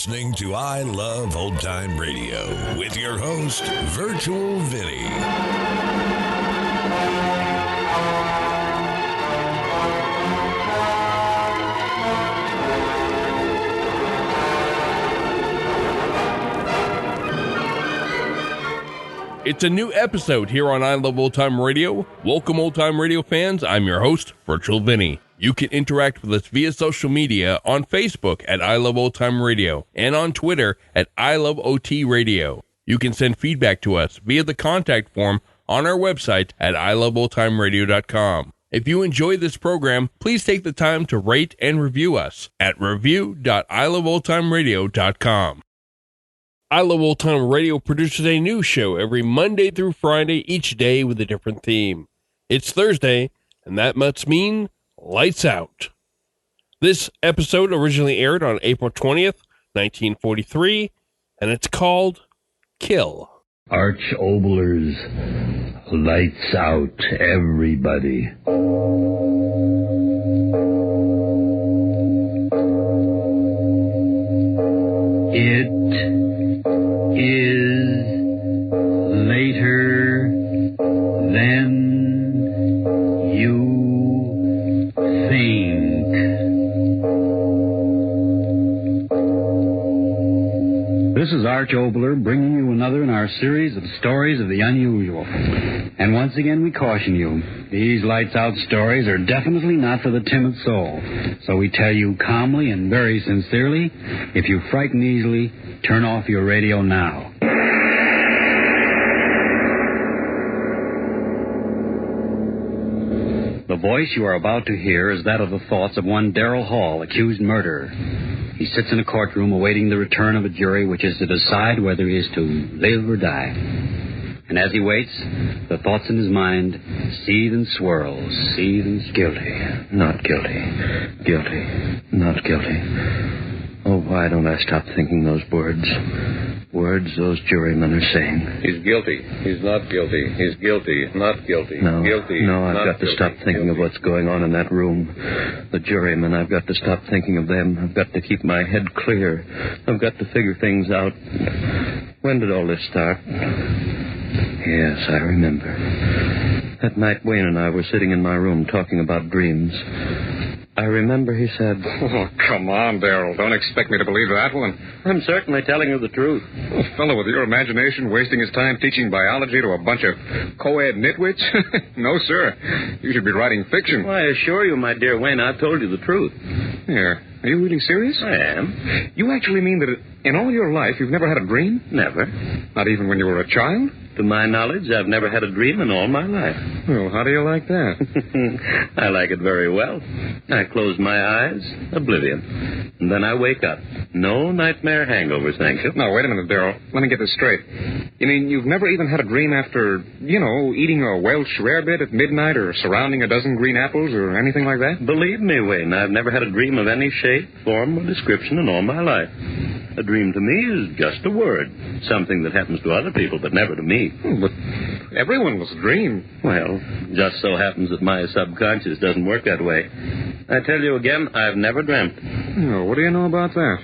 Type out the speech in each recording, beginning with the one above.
listening to I Love Old Time Radio with your host, Virtual Vinny. It's a new episode here on I Love Old Time Radio. Welcome, Old Time Radio fans. I'm your host, Virtual Vinny. You can interact with us via social media on Facebook at I Love Old Time Radio and on Twitter at I Love OT Radio. You can send feedback to us via the contact form on our website at iloveoldtimeradio.com. If you enjoy this program, please take the time to rate and review us at review.iloveoldtimeradio.com. I Love Old Time Radio produces a new show every Monday through Friday, each day with a different theme. It's Thursday, and that must mean Lights Out. This episode originally aired on April 20th, 1943, and it's called Kill. Arch Oboler's Lights Out, everybody. It is later than you think. This is Arch Oboler bringing you another in our series of stories of the unusual. And once again we caution you, these lights out stories are definitely not for the timid soul. So we tell you calmly and very sincerely, if you frighten easily, turn off your radio now. The voice you are about to hear is that of the thoughts of one Darrell Hall, accused murderer. He sits in a courtroom awaiting the return of a jury which is to decide whether he is to live or die. And as he waits, the thoughts in his mind seethe and swirl, seethe and guilty, not guilty, guilty, not guilty. Oh, why don't I stop thinking those words? Words those jurymen are saying. He's guilty. He's not guilty. He's guilty. Not guilty. No, guilty. No, I've not got to guilty. stop thinking of Guilty. what's going on in that room. The jurymen, I've got to stop thinking of them. I've got to keep my head clear. I've got to figure things out. When did all this start? Yes, I remember. That night Wayne and I were sitting in my room talking about dreams. I remember he said... Oh, come on, Darrell. Don't expect me to believe that one. I'm certainly telling you the truth. A fellow with your imagination wasting his time teaching biology to a bunch of co-ed nitwits? No, sir. You should be writing fiction. Well, I assure you, my dear Wayne, I've told you the truth. Here. Are you really serious? I am. You actually mean that in all your life you've never had a dream? Never. Not even when you were a child? To my knowledge, I've never had a dream in all my life. Well, how do you like that? I like it very well. I close my eyes, oblivion. And then I wake up. No nightmare hangovers, thank you. No, wait a minute, Darrell. Let me get this straight. You mean you've never even had a dream after, eating a Welsh rarebit at midnight or surrounding a dozen green apples or anything like that? Believe me, Wayne, I've never had a dream of any shape, form, or description in all my life. A dream to me is just a word. Something that happens to other people, but never to me. But everyone must dream. Well, just so happens that my subconscious doesn't work that way. I tell you again, I've never dreamt. Oh, what do you know about that?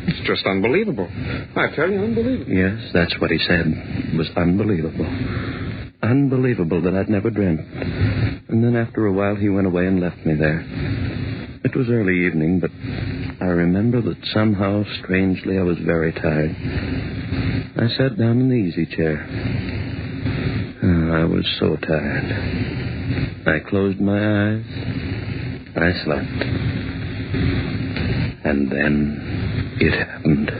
It's just unbelievable. I tell you, unbelievable. Yes, that's what he said. It was unbelievable. Unbelievable that I'd never dreamt. And then after a while, he went away and left me there. It was early evening, but I remember that somehow, strangely, I was very tired. I sat down in the easy chair. I was so tired. I closed my eyes. I slept. And then it happened.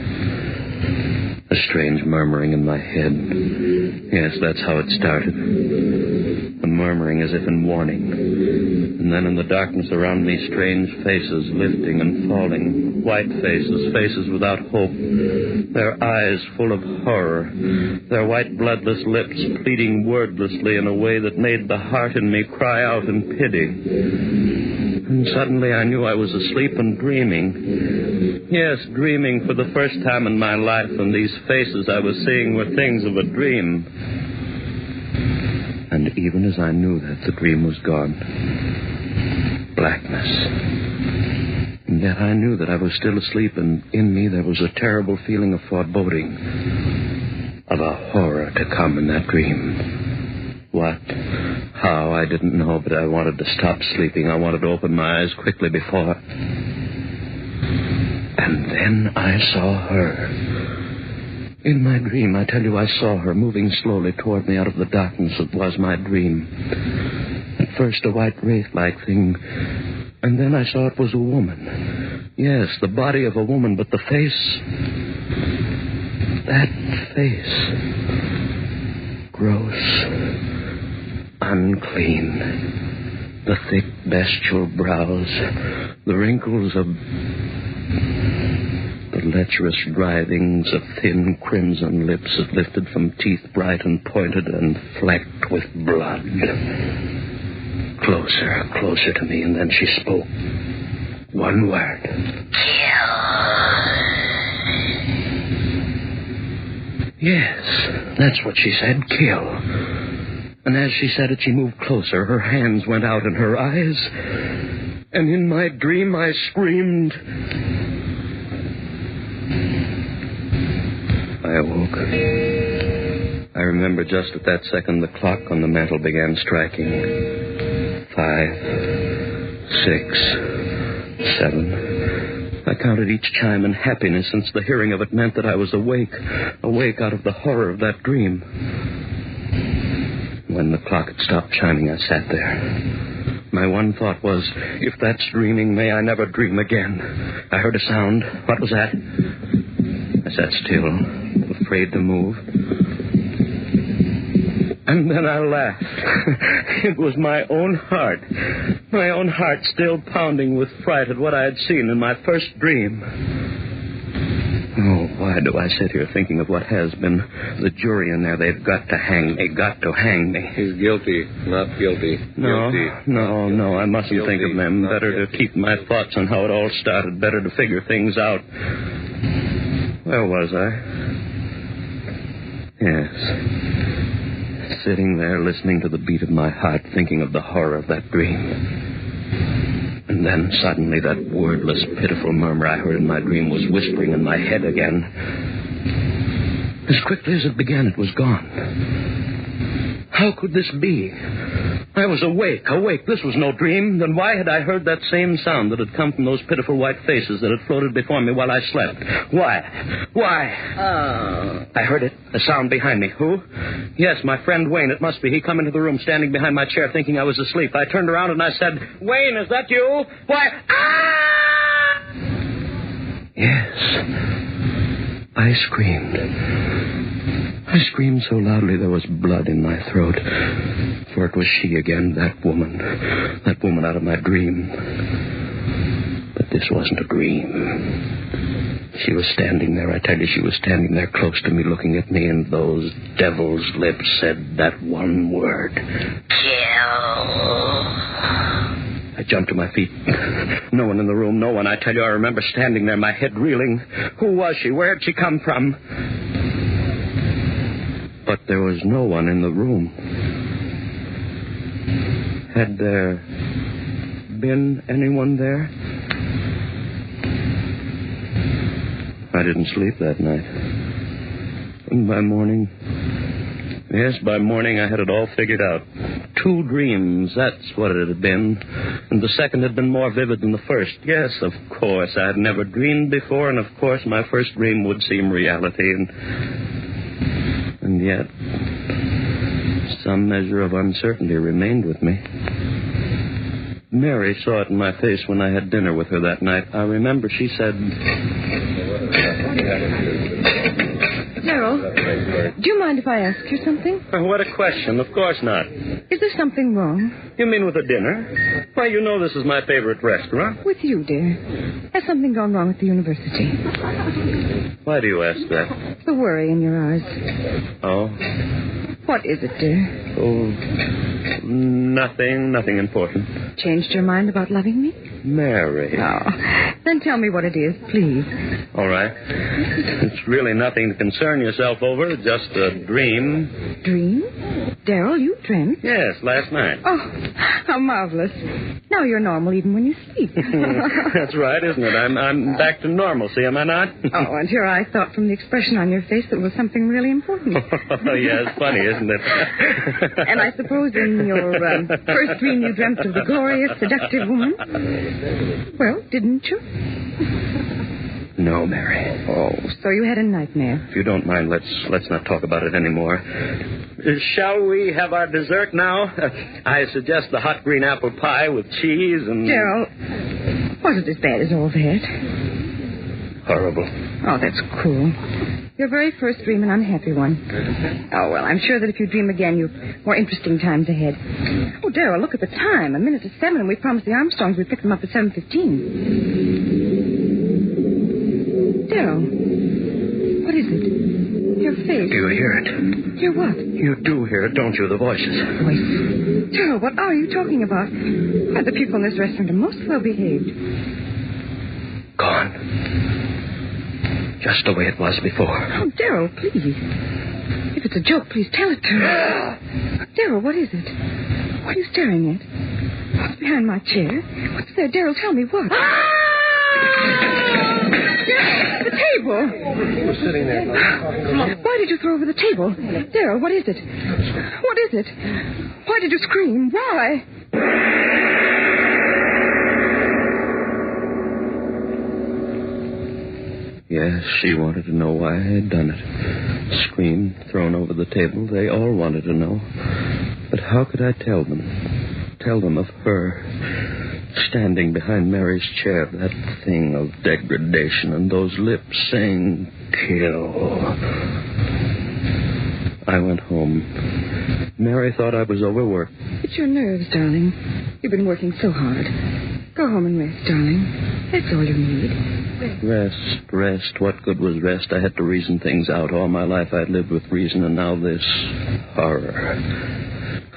A strange murmuring in my head. Yes, that's how it started. A murmuring as if in warning. And then in the darkness around me, strange faces lifting and falling. White faces, faces without hope. Their eyes full of horror. Their white bloodless lips pleading wordlessly in a way that made the heart in me cry out in pity. And suddenly I knew I was asleep and dreaming. Yes, dreaming for the first time in my life, and these faces I was seeing were things of a dream. And even as I knew that, the dream was gone. Blackness. And yet I knew that I was still asleep, and in me there was a terrible feeling of foreboding, of a horror to come in that dream. What? How? I didn't know, but I wanted to stop sleeping. I wanted to open my eyes quickly before... And then I saw her. In my dream, I tell you, I saw her moving slowly toward me out of the darkness that was my dream. At first, a white wraith-like thing, and then I saw it was a woman. Yes, the body of a woman, but the face... That face... Gross. Unclean. The thick, bestial brows. The wrinkles of... The lecherous writhings of thin crimson lips that lifted from teeth bright and pointed and flecked with blood. Closer, closer to me, and then she spoke. One word. Kill. Yes, that's what she said, kill. And as she said it, she moved closer. Her hands went out in her eyes. And in my dream, I screamed... I awoke. I remember just at that second the clock on the mantel began striking. 5, 6, 7. I counted each chime in happiness, since the hearing of it meant that I was awake out of the horror of that dream. When the clock had stopped chiming, I sat there. My one thought was, if that's dreaming, may I never dream again. I heard a sound. What was that? I sat still, afraid to move. And then I laughed. It was my own heart still pounding with fright at what I had seen in my first dream. Oh, why do I sit here thinking of what has been? The jury in there, they've got to hang me, He's guilty, not guilty. No, Guilty. no, I mustn't Guilty, think of them. not Better guilty. to keep my thoughts on how it all started. Better to figure things out. Where was I? Yes. Sitting there, listening to the beat of my heart, thinking of the horror of that dream. And then suddenly that wordless, pitiful murmur I heard in my dream was whispering in my head again. As quickly as it began, it was gone. How could this be? I was awake. This was no dream. Then why had I heard that same sound that had come from those pitiful white faces that had floated before me while I slept? Why? I heard it. A sound behind me. Who? Yes, my friend Wayne. It must be. He come into the room standing behind my chair thinking I was asleep. I turned around and I said, Wayne, is that you? Why? Ah! Yes. I screamed. I screamed so loudly there was blood in my throat. For it was she again, that woman out of my dream. But this wasn't a dream. She was standing there, I tell you, she was standing there close to me, looking at me, and those devil's lips said that one word. Kill. I jumped to my feet. No one in the room, no one. I tell you, I remember standing there, my head reeling. Who was she? Where had she come from? But there was no one in the room. Had there been anyone there? I didn't sleep that night. And by morning I had it all figured out. 2 dreams, that's what it had been. And the second had been more vivid than the first. Yes, of course, I had never dreamed before, and of course my first dream would seem reality. And yet, some measure of uncertainty remained with me. Mary saw it in my face when I had dinner with her that night. I remember she said... Gerald, do you mind if I ask you something? What a question. Of course not. Is there something wrong? You mean with the dinner? Why, you know this is my favorite restaurant. With you, dear. Has something gone wrong at the university? Why do you ask that? The worry in your eyes. Oh? What is it, dear? Oh, nothing important. Changed your mind about loving me? Mary. Oh, then tell me what it is, please. All right. It's really nothing to concern yourself over, just a dream. Dream? Darrell, you dreamt? Yes, last night. Oh, How marvelous. Now you're normal even when you sleep. That's right, isn't it? I'm back to normalcy, am I not? Oh, and here I thought from the expression on your face that it was something really important. Oh, yeah, it's funny, isn't it? And I suppose in your first dream you dreamt of the glorious, seductive woman? Well, didn't you? No, Mary. Oh, so you had a nightmare. If you don't mind, let's not talk about it anymore. Shall we have our dessert now? I suggest the hot green apple pie with cheese and... Gerald, was it as bad as all that? Horrible. Oh, that's cruel. Your very first dream, an unhappy one. Oh, well, I'm sure that if you dream again, you've more interesting times ahead. Oh, Darryl, look at the time. 7:01, and we promised the Armstrongs we'd pick them up at 7:15. Darryl, what is it? Your face. Do you hear it? Hear what? You do hear it, don't you? The voices. Voice. Darryl, what are you talking about? Why, the people in this restaurant are most well behaved. Gone. Just the way it was before. Oh, Darryl, please. If it's a joke, please tell it to me. Darryl, what is it? What are you staring at? What's behind my chair? What's there? Darryl, tell me what. Darryl, the table. He was sitting there. Why did you throw over the table? Darryl, what is it? What is it? Why did you scream? Why? Yes, she wanted to know why I had done it. Screamed, thrown over the table. They all wanted to know. But how could I tell them? Tell them of her standing behind Mary's chair, that thing of degradation, and those lips saying, kill. I went home. Mary thought I was overworked. It's your nerves, darling. You've been working so hard. Go home and rest, darling. That's all you need. Rest. What good was rest? I had to reason things out. All my life I'd lived with reason, and now this horror.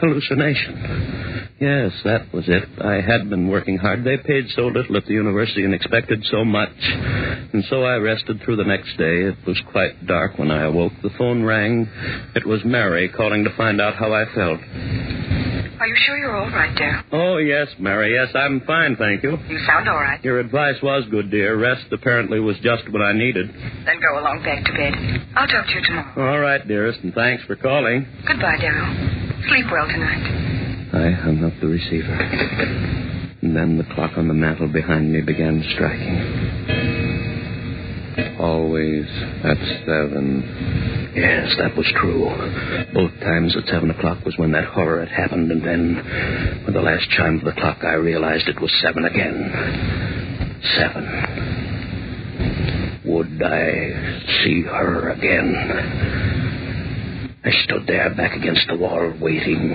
Hallucination. Yes, that was it. I had been working hard. They paid so little at the university and expected so much. And so I rested through the next day. It was quite dark when I awoke. The phone rang. It was Mary calling to find out how I felt. Are you sure you're all right, Darryl? Oh, yes, Mary. Yes, I'm fine, thank you. You sound all right. Your advice was good, dear. Rest apparently was just what I needed. Then go along back to bed. I'll talk to you tomorrow. All right, dearest, and thanks for calling. Goodbye, Darryl. Sleep well tonight. I hung up the receiver. And then the clock on the mantel behind me began striking. Always at 7. Yes, that was true. Both times at 7 o'clock was when that horror had happened, and then, with the last chime of the clock, I realized it was 7 again. 7. Would I see her again? I stood there back against the wall, waiting.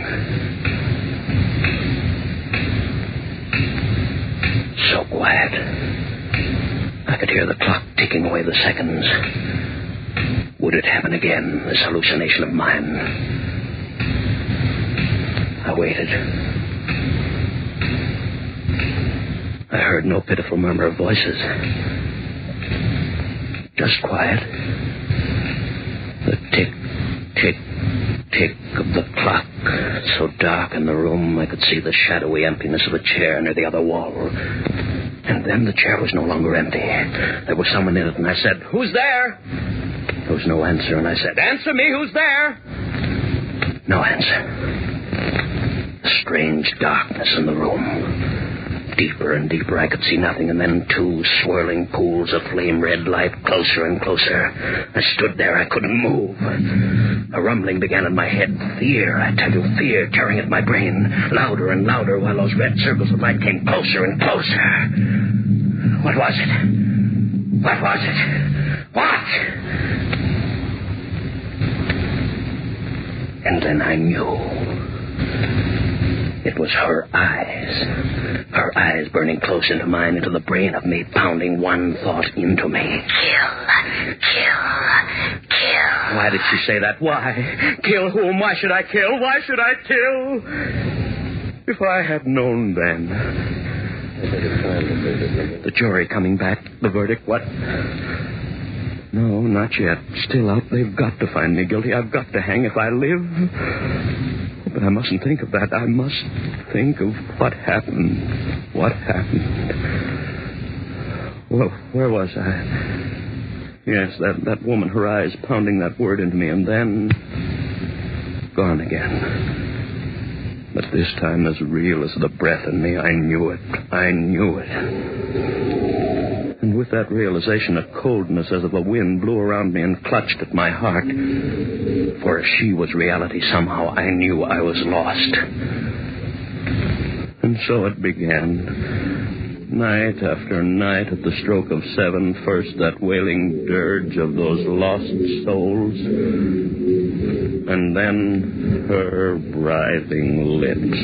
So quiet. I could hear the clock ticking away the seconds. Would it happen again, this hallucination of mine? I waited. I heard no pitiful murmur of voices. Just quiet. The tick, tick, tick of the clock. So dark in the room, I could see the shadowy emptiness of a chair near the other wall. And then the chair was no longer empty. There was someone in it, and I said, "Who's there?" There was no answer, and I said, "Answer me, who's there?" No answer. A strange darkness in the room. Deeper and deeper, I could see nothing, and then 2 swirling pools of flame-red light, closer and closer. I stood there, I couldn't move. A rumbling began in my head. Fear, I tell you, fear tearing at my brain. Louder and louder, while those red circles of light came closer and closer. What was it? What was it? What? And then I knew. It was her eyes. Her eyes burning close into mine, into the brain of me, pounding one thought into me. Kill. Why did she say that? Why? Kill whom? Why should I kill? Why should I kill? If I had known then. The jury coming back. The verdict, what? No, not yet. Still out. They've got to find me guilty. I've got to hang if I live. But I mustn't think of that. I must think of what happened. What happened? Well, where was I? Yes, that woman, her eyes pounding that word into me, and then... gone again. But this time as real as the breath in me. I knew it. I knew it. And with that realization, a coldness as of a wind blew around me and clutched at my heart. For if she was reality, somehow I knew I was lost. And so it began. Night after night at the stroke of 7, first that wailing dirge of those lost souls. And then her writhing lips.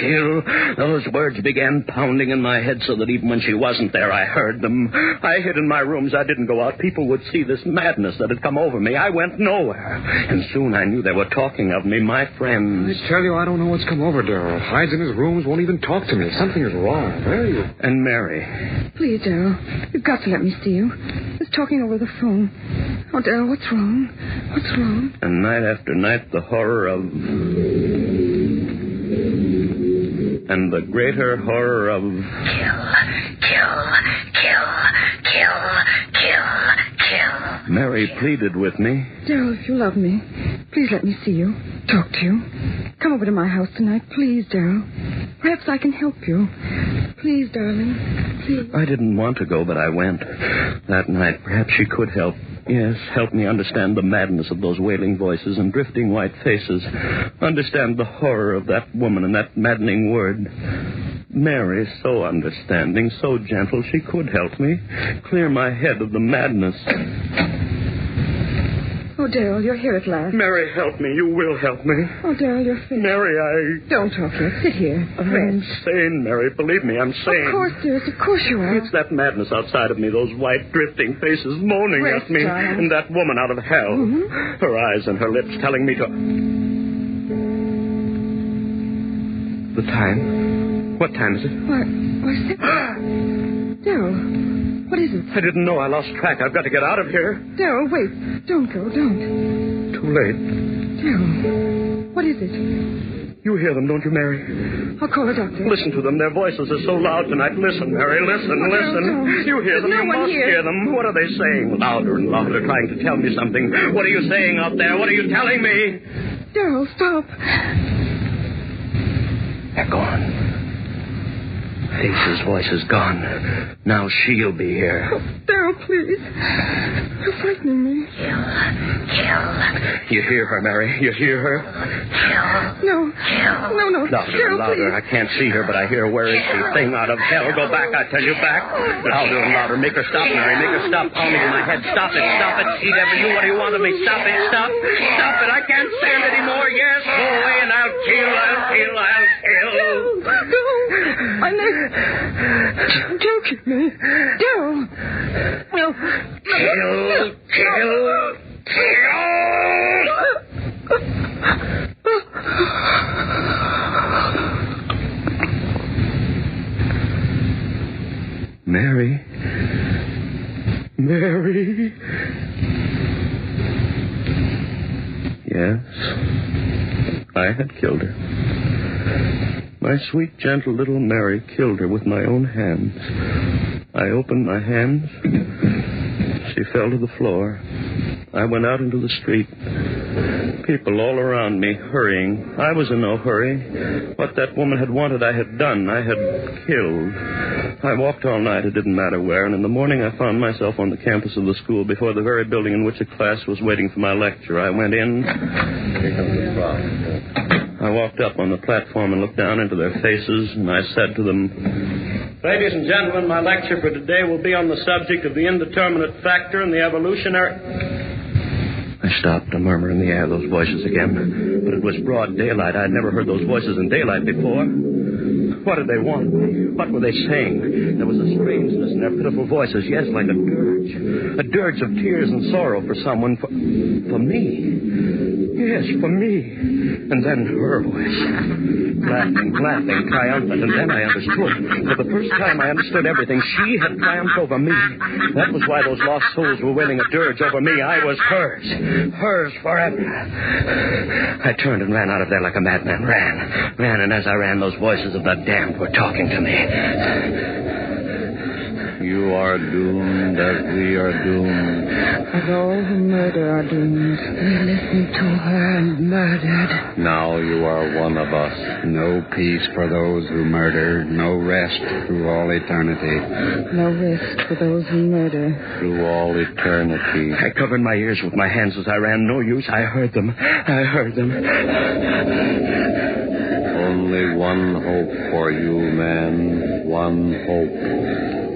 Kill. Those words began pounding in my head so that even when she wasn't there, I heard them. I hid in my rooms. I didn't go out. People would see this madness that had come over me. I went nowhere. And soon I knew they were talking of me, my friends. I tell you, I don't know what's come over Darrell. Hides in his rooms, won't even talk to me. Something is wrong. Where are you? And Mary. Please, Darrell, you've got to let me see you. Just talking over the phone. Oh, Darrell, what's wrong? What's wrong? And night after night, the horror of... and the greater horror of... Kill. Mary pleaded with me. Darrell, if you love me, please let me see you. Talk to you. Come over to my house tonight, please, Darrell. Perhaps I can help you. Please, darling. Please. I didn't want to go, but I went. That night, perhaps she could help. Yes, help me understand the madness of those wailing voices and drifting white faces. Understand the horror of that woman and that maddening word. Mary, so understanding, so gentle, she could help me. Clear my head of the madness. Oh, Darrell, you're here at last. Mary, help me. You will help me. Oh, Darrell, you're fit. Mary, Don't talk yet. Sit here. I'm sane, Mary. Believe me, I'm sane. Of course, dearest. Of course you are. It's that madness outside of me, those white, drifting faces moaning Rest, at me. darling. And that woman out of hell. Mm-hmm. Her eyes and her lips telling me to... The time? What time is it? Why, Darrell, what is it? I didn't know. I lost track. I've got to get out of here. Darrell, wait. Don't go. Don't. Too late. Darrell, what is it? You hear them, don't you, Mary? I'll call a doctor. Listen to them. Their voices are so loud tonight. Listen, Mary. Listen. Don't. You hear them. There's no You one must here. hear them. What are they saying? Louder and louder, trying to tell me something. What are you saying out there? What are you telling me? Darrell, stop. They're gone. Face's voice is gone. Now she'll be here. Oh, Darrell, please. You're frightening me. Kill. You hear her, Mary? You hear her? No. Louder Darrell, and louder. please. I can't see her, but I hear her. Where is she? Thing out of hell. Go back, I tell you, back. Louder and louder. Make her stop, Mary. Make her stop pounding in my head. Stop it. She never knew what he wanted of me. Stop it. Stop it. I can't stand it anymore. Yes, go away and I'll kill. No. I'm not... Don't kill me. Darrell. No. Kill. Mary. Yes, I had killed her. My sweet, gentle little Mary killed her with my own hands. I opened my hands. She fell to the floor. I went out into the street. People all around me, hurrying. I was in no hurry. What that woman had wanted, I had done. I had killed. I walked all night, it didn't matter where, and in the morning I found myself on the campus of the school before the very building in which a class was waiting for my lecture. I went in. I walked up on the platform and looked down into their faces, and I said to them, "Ladies and gentlemen, my lecture for today will be on the subject of the indeterminate factor in the evolutionary..." I stopped, a murmur in the air, those voices again. But it was broad daylight. I had never heard those voices in daylight before. What did they want? What were they saying? There was a strangeness in their pitiful voices. Yes, like a dirge of tears and sorrow for someone, for me. Yes, for me. And then her voice. Laughing, triumphant. And then I understood. For the first time, I understood everything. She had triumphed over me. That was why those lost souls were winning a dirge over me. I was hers. Hers forever. I turned and ran out of there like a madman. Ran, and as I ran, those voices of the damned were talking to me. You are doomed as we are doomed. As all who murder are doomed. We listened to her and murdered. Now you are one of us. No peace for those who murder. No rest through all eternity. No rest for those who murder. Through all eternity. I covered my ears with my hands as I ran. No use. I heard them. Only one hope for you, man. One hope.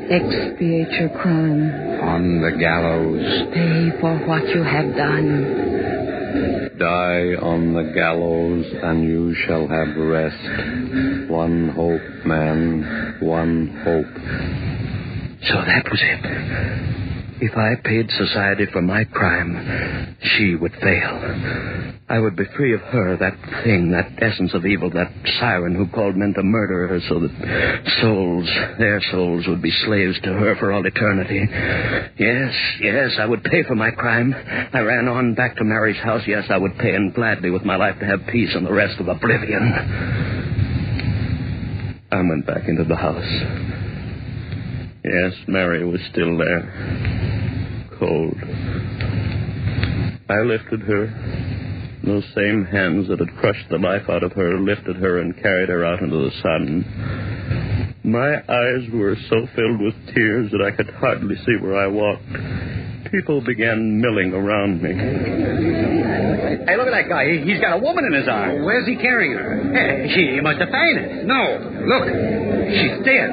Expiate your crime. On the gallows. Pay for what you have done. Die on the gallows, and you shall have rest. One hope, man. One hope. So that was it. If I paid society for my crime, she would fail. I would be free of her, that thing, that essence of evil, that siren who called men to murder her so that their souls would be slaves to her for all eternity. Yes, I would pay for my crime. I ran on back to Mary's house. Yes, I would pay, and gladly with my life to have peace and the rest of oblivion. I went back into the house. Yes, Mary was still there, cold. I lifted her. Those same hands that had crushed the life out of her lifted her and carried her out into the sun. My eyes were so filled with tears that I could hardly see where I walked. People began milling around me. Hey, look at that guy. He's got a woman in his arms. Where's he carrying her? Hey, she must have fainted. No, look. She's dead.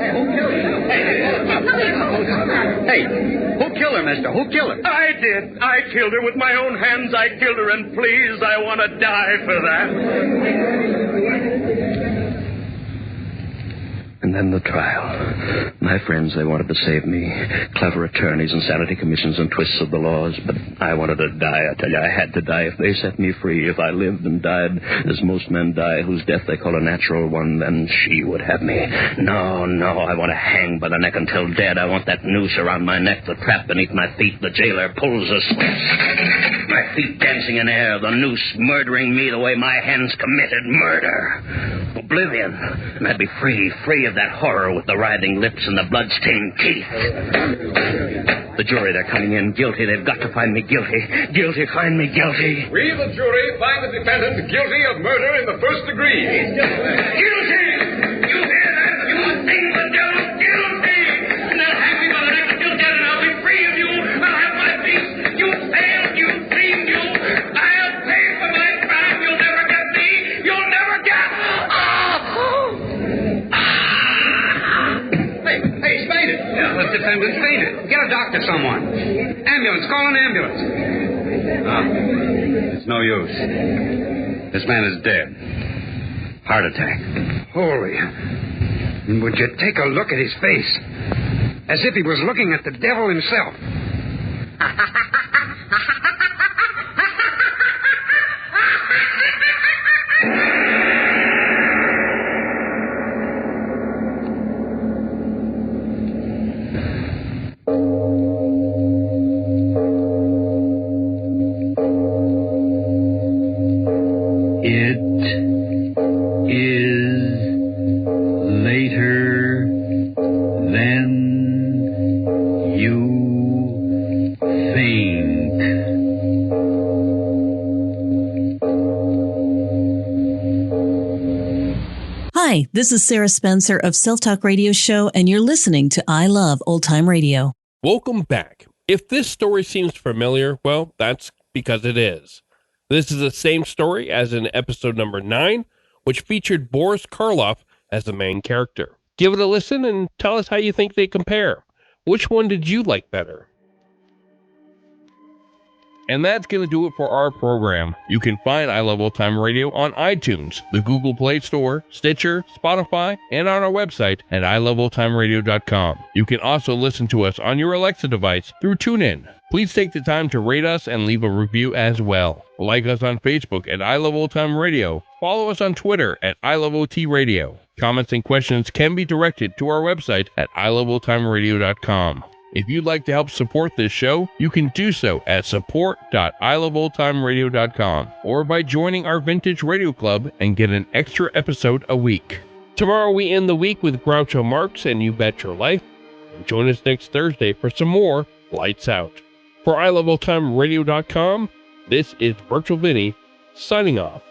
Hey, who killed her, mister? Who killed her? I did. I killed her with my own hands. I killed her, and please, I want to die for that. And then the trial. My friends, they wanted to save me. Clever attorneys, insanity commissions, and twists of the laws. But I wanted to die. I tell you, I had to die. If they set me free, if I lived and died as most men die, whose death they call a natural one, then she would have me. No, I want to hang by the neck until dead. I want that noose around my neck, the trap beneath my feet. The jailer pulls a switch. My feet dancing in air, the noose murdering me the way my hands committed murder. Oblivion. And I'd be free of that horror with the writhing lips and the blood-stained teeth. The jury, they're coming in. Guilty. They've got to find me guilty. Guilty, find me guilty. We, the jury, find the defendant guilty of murder in the first degree. Guilty! You hear that? You think the devil guilty! And they'll hang me by the neck until dead, and I'll be free of you. I'll have my peace. You failed. You dreamed. I'll pay for my crime. You'll never get me. You'll never get... Hey, he's fainted. Yeah, the defendant's fainted. Get a doctor, someone. Ambulance, call an ambulance. It's no use. This man is dead. Heart attack. Holy. And would you take a look at his face? As if he was looking at the devil himself. Hi, this is Sarah Spencer of Self Talk Radio Show, and you're listening to I Love Old Time Radio. Welcome back. If this story seems familiar, well, that's because it is. This is the same story as in episode number 9, which featured Boris Karloff as the main character. Give it a listen and tell us how you think they compare. Which one did you like better? And that's going to do it for our program. You can find I Love Old Time Radio on iTunes, the Google Play Store, Stitcher, Spotify, and on our website at iloveoldtimeradio.com. You can also listen to us on your Alexa device through TuneIn. Please take the time to rate us and leave a review as well. Like us on Facebook at I Love Old Time Radio. Follow us on Twitter at I Love OT Radio. Comments and questions can be directed to our website at iloveoldtimeradio.com. If you'd like to help support this show, you can do so at support.iloveoldtimeradio.com or by joining our Vintage Radio Club and get an extra episode a week. Tomorrow we end the week with Groucho Marx and You Bet Your Life. And join us next Thursday for some more Lights Out. For iloveoldtimeradio.com, this is Virtual Vinny signing off.